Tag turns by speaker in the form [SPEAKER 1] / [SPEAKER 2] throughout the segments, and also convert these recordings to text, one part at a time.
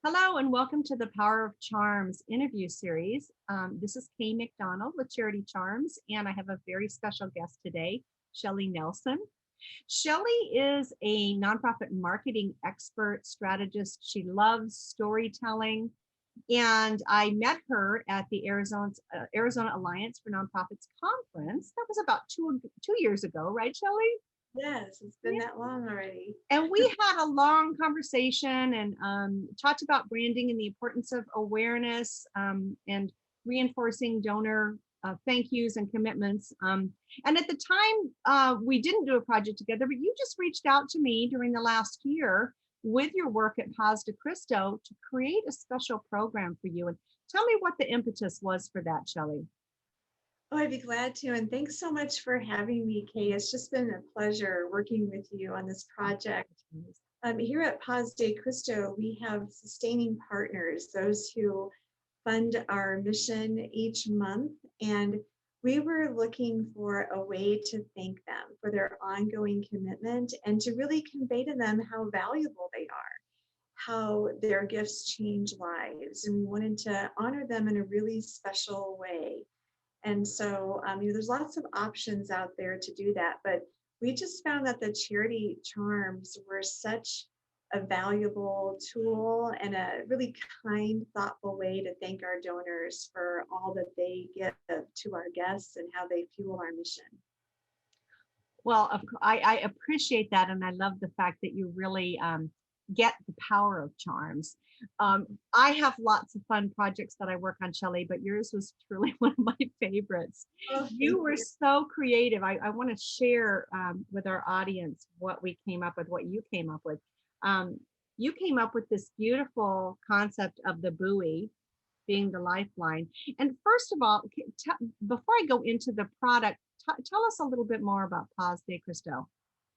[SPEAKER 1] Hello and welcome to the Power of Charms interview series. This is Kay McDonald with Charity Charms, and I have a very special guest today, Shelley Nelson. Shelley is a nonprofit marketing expert strategist. She loves storytelling, and I met her at the Arizona Alliance for Nonprofits conference. That was about two years ago, right, Shelley?
[SPEAKER 2] Yes, it's been that long already.
[SPEAKER 1] And we had a long conversation and talked about branding and the importance of awareness and reinforcing donor thank yous and commitments. And at the time, we didn't do a project together, but you just reached out to me during the last year with your work at Paz de Cristo to create a special program for you. And tell me what the impetus was for that, Shelley.
[SPEAKER 2] Oh, I'd be glad to. And thanks so much for having me, Kay. It's just been a pleasure working with you on this project. Here at Paz de Cristo, we have sustaining partners, those who fund our mission each month. And we were looking for a way to thank them for their ongoing commitment and to really convey to them how valuable they are, how their gifts change lives. And we wanted to honor them in a really special way. And so, there's lots of options out there to do that, but we just found that the charity charms were such a valuable tool and a really kind, thoughtful way to thank our donors for all that they give to our guests and how they fuel our mission.
[SPEAKER 1] Well, I appreciate that. And I love the fact that you really get the power of charms. I have lots of fun projects that I work on, Shelley, but yours was truly one of my favorites.
[SPEAKER 2] Oh,
[SPEAKER 1] You were so creative. I want to share with our audience what we came up with, what you came up with. You came up with this beautiful concept of the buoy being the lifeline. And first of all, before I go into the product, tell us a little bit more about Paz de Cristo.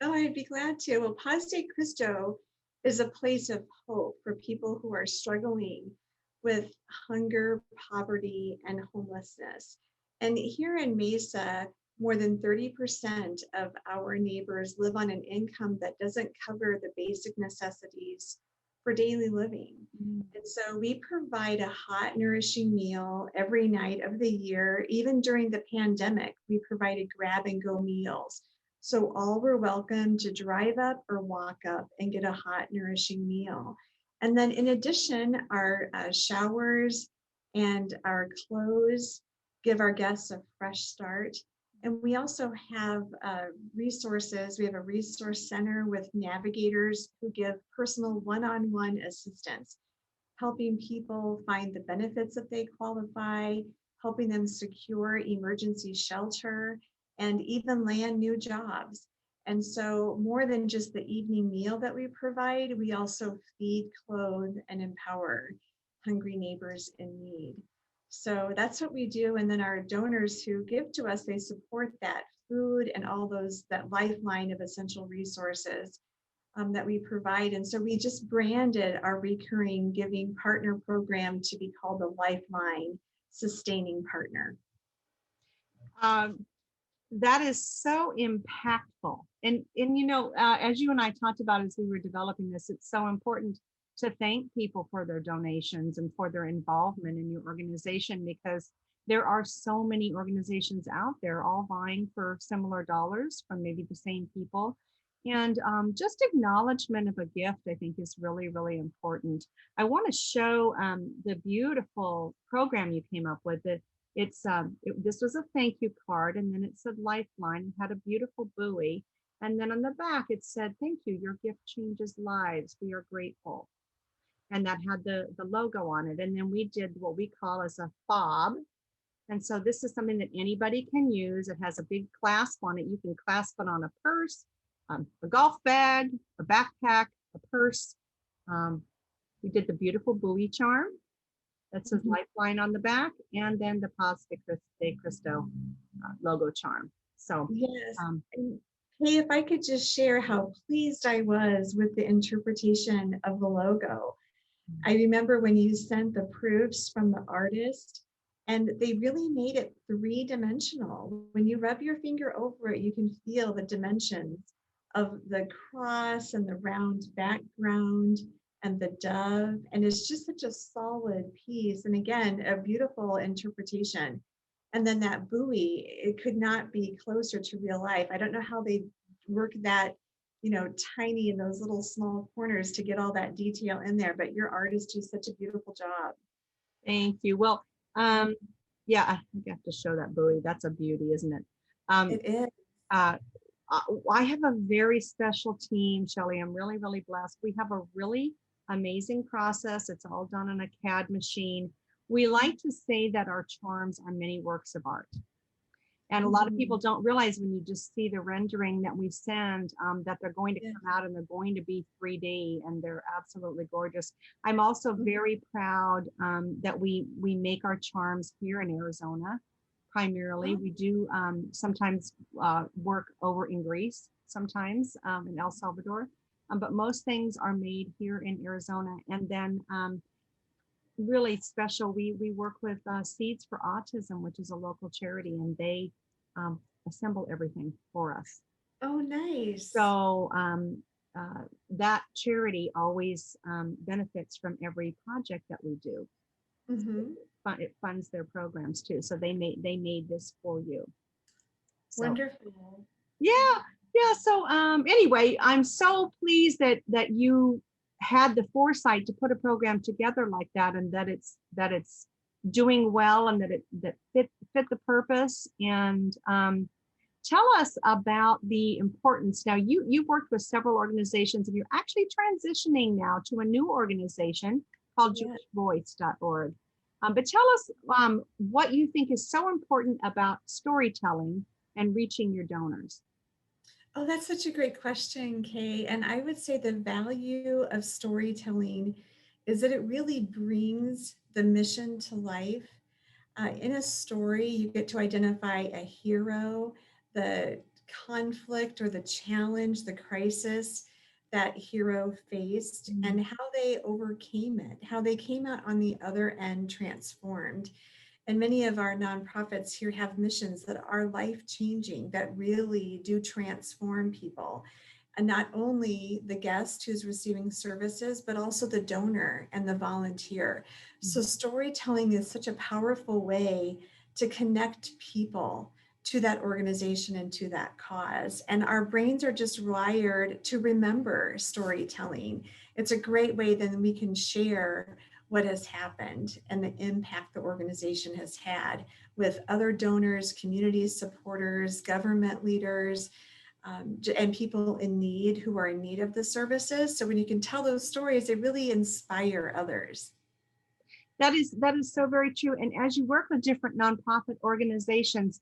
[SPEAKER 2] Oh, I'd be glad to. Well, Paz de Cristo is a place of hope for people who are struggling with hunger, poverty, and homelessness. And here in Mesa, more than 30% of our neighbors live on an income that doesn't cover the basic necessities for daily living. And so we provide a hot, nourishing meal every night of the year. Even during the pandemic, we provided grab and go meals. So all were welcome to drive up or walk up and get a hot, nourishing meal. And then in addition, our showers and our clothes give our guests a fresh start. And we also have resources. We have a resource center with navigators who give personal one-on-one assistance, helping people find the benefits if they qualify, helping them secure emergency shelter, and even land new jobs. And so more than just the evening meal that we provide, we also feed, clothe, and empower hungry neighbors in need. So that's what we do. And then our donors who give to us, they support that food and all that lifeline of essential resources that we provide. And so we just branded our recurring giving partner program to be called the Lifeline Sustaining Partner.
[SPEAKER 1] That is so impactful. And as you and I talked about as we were developing this, it's so important to thank people for their donations and for their involvement in your organization, because there are so many organizations out there all vying for similar dollars from maybe the same people. And just acknowledgement of a gift, I think, is really, really important. I want to show the beautiful program you came up with. This was a thank you card, and then it said Lifeline. It had a beautiful buoy, and then on the back it said, "Thank you. Your gift changes lives. We are grateful." And that had the logo on it. And then we did what we call as a fob. And so this is something that anybody can use. It has a big clasp on it. You can clasp it on a purse, a golf bag, a backpack, a purse. We did the beautiful buoy charm that says Lifeline on the back, and then the Paz de Cristo logo charm. So
[SPEAKER 2] yes. Hey, if I could just share how pleased I was with the interpretation of the logo. I remember when you sent the proofs from the artist, and they really made it three-dimensional. When you rub your finger over it, you can feel the dimensions of the cross and the round background and the dove. And it's just such a solid piece. And again, a beautiful interpretation. And then that buoy, it could not be closer to real life. I don't know how they work that, tiny in those little small corners to get all that detail in there, but your artists do such a beautiful job.
[SPEAKER 1] Thank you. Well, yeah, I have to show that buoy. That's a beauty, isn't it?
[SPEAKER 2] It is.
[SPEAKER 1] Uh, I have a very special team, Shelley. I'm really, really blessed. We have a really amazing process. It's all done on a CAD machine. We like to say that our charms are many works of art. And a lot of people don't realize when you just see the rendering that we send, that they're going to come out and they're going to be 3D, and they're absolutely gorgeous. I'm also very proud that we make our charms here in Arizona. Primarily, we do sometimes work over in Greece, sometimes in El Salvador, but most things are made here in Arizona. And then really special, we work with Seeds for Autism, which is a local charity, and they assemble everything for us.
[SPEAKER 2] Oh, nice.
[SPEAKER 1] So that charity always benefits from every project that we do. It funds their programs too. So they made this for you. So,
[SPEAKER 2] wonderful.
[SPEAKER 1] Yeah. So anyway, I'm so pleased that you had the foresight to put a program together like that, and that it's doing well, and that fit the purpose. And tell us about the importance. Now, you've worked with several organizations, and you're actually transitioning now to a new organization called jewishvoice.org. But tell us what you think is so important about storytelling and reaching your donors.
[SPEAKER 2] Oh, that's such a great question, Kay. And I would say the value of storytelling is that it really brings the mission to life. In a story, you get to identify a hero, the conflict or the challenge, the crisis that hero faced, and how they overcame it, how they came out on the other end transformed. And many of our nonprofits here have missions that are life-changing, that really do transform people. And not only the guest who's receiving services, but also the donor and the volunteer. So storytelling is such a powerful way to connect people to that organization and to that cause. And our brains are just wired to remember storytelling. It's a great way then we can share what has happened and the impact the organization has had with other donors, community supporters, government leaders, and people in need who are in need of the services. So when you can tell those stories, they really inspire others.
[SPEAKER 1] That is so very true. And as you work with different nonprofit organizations,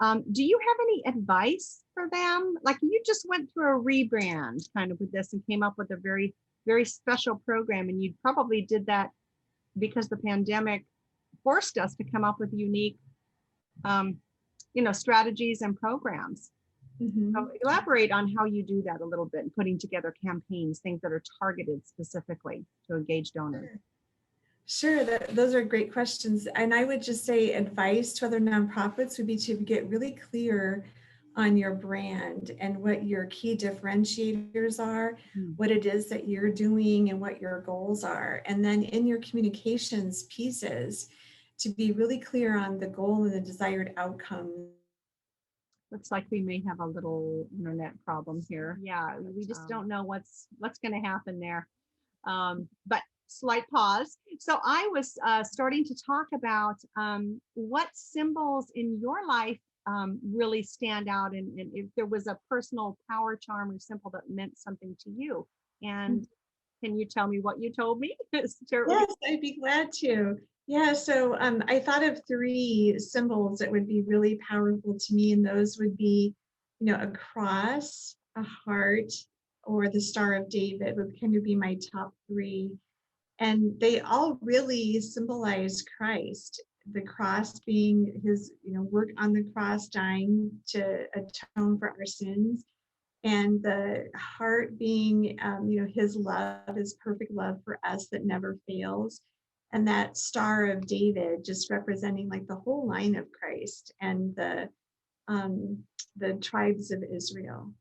[SPEAKER 1] do you have any advice for them? Like, you just went through a rebrand kind of with this and came up with a very, very special program, and you probably did that because the pandemic forced us to come up with unique, strategies and programs. So elaborate on how you do that a little bit, and putting together campaigns, things that are targeted specifically to engage donors.
[SPEAKER 2] Sure, those are great questions. And I would just say advice to other nonprofits would be to get really clear on your brand and what your key differentiators are, what it is that you're doing and what your goals are. And then in your communications pieces, to be really clear on the goal and the desired outcome.
[SPEAKER 1] Looks like we may have a little internet problem here. Yeah, we just don't know what's going to happen there. But slight pause. So I was starting to talk about what symbols in your life really stand out, and if there was a personal power, charm, or symbol that meant something to you. And can you tell me what you told me?
[SPEAKER 2] Yes, I'd be glad to. Yeah, so I thought of 3 symbols that would be really powerful to me, and those would be, a cross, a heart, or the Star of David would kind of be my top 3. And they all really symbolize Christ. The cross being his, work on the cross, dying to atone for our sins. And the heart being, his love, his perfect love for us that never fails. And that Star of David just representing like the whole line of Christ and the tribes of Israel.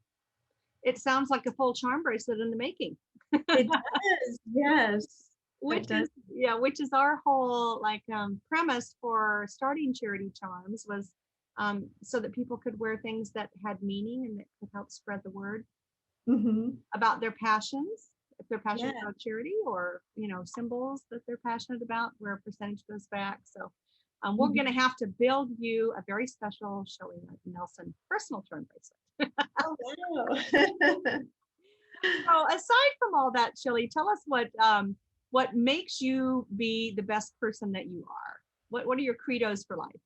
[SPEAKER 1] It sounds like a full charm bracelet in the making.
[SPEAKER 2] It does, yes,
[SPEAKER 1] Which
[SPEAKER 2] it does.
[SPEAKER 1] is, yeah, which is our whole like premise for starting charity charms was so that people could wear things that had meaning and that could help spread the word
[SPEAKER 2] Mhm.
[SPEAKER 1] about their passions, if they're passionate
[SPEAKER 2] Yeah.
[SPEAKER 1] about charity, or symbols that they're passionate about, where a percentage goes back. So we're going to
[SPEAKER 2] Mhm.
[SPEAKER 1] have to build you a very special Shelley Nelson personal charm bracelet.
[SPEAKER 2] Oh, wow.
[SPEAKER 1] So aside from all that, Shelley, tell us what makes you be the best person that you are. What are your credos for life?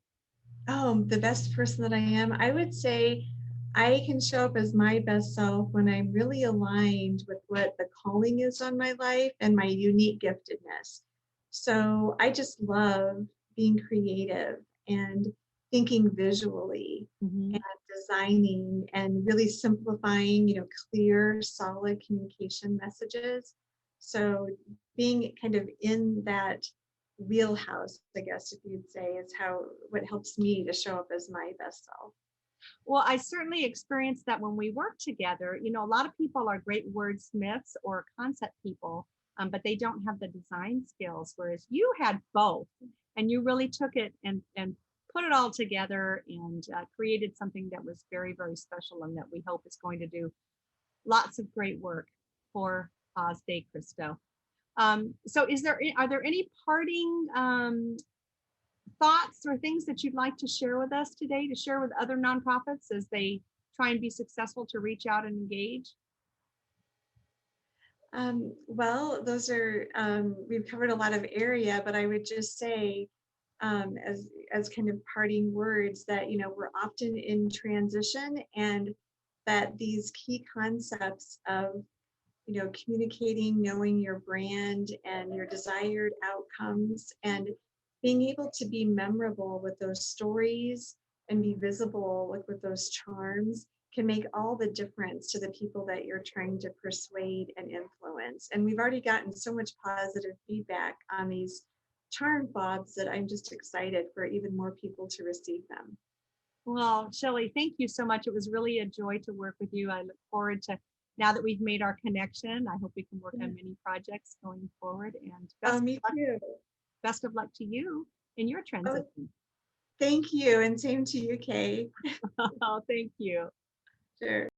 [SPEAKER 2] Oh, the best person that I am, I would say I can show up as my best self when I'm really aligned with what the calling is on my life and my unique giftedness. So I just love being creative and thinking visually
[SPEAKER 1] Hmm.
[SPEAKER 2] and designing and really simplifying, clear, solid communication messages. So being kind of in that wheelhouse, I guess, if you'd say, is what helps me to show up as my best self.
[SPEAKER 1] Well, I certainly experienced that when we work together. A lot of people are great wordsmiths or concept people, but they don't have the design skills. Whereas you had both, and you really took it and put it all together and created something that was very, very special, and that we hope is going to do lots of great work for Paz de Cristo. So, are there any parting thoughts or things that you'd like to share with us today, to share with other nonprofits as they try and be successful to reach out and engage?
[SPEAKER 2] Well, we've covered a lot of area, but I would just say, as kind of parting words, that we're often in transition, and that these key concepts of communicating, knowing your brand and your desired outcomes, and being able to be memorable with those stories and be visible with those charms can make all the difference to the people that you're trying to persuade and influence. And we've already gotten so much positive feedback on these charm fobs that I'm just excited for even more people to receive them.
[SPEAKER 1] Well, Shelley, thank you so much. It was really a joy to work with you. I look forward to, now that we've made our connection, I hope we can work
[SPEAKER 2] Yeah.
[SPEAKER 1] on many projects going forward. And
[SPEAKER 2] Oh, me too.
[SPEAKER 1] best of luck to you in your
[SPEAKER 2] Oh,
[SPEAKER 1] transition.
[SPEAKER 2] thank you. And same to you, Kay.
[SPEAKER 1] Oh, thank you.
[SPEAKER 2] Sure.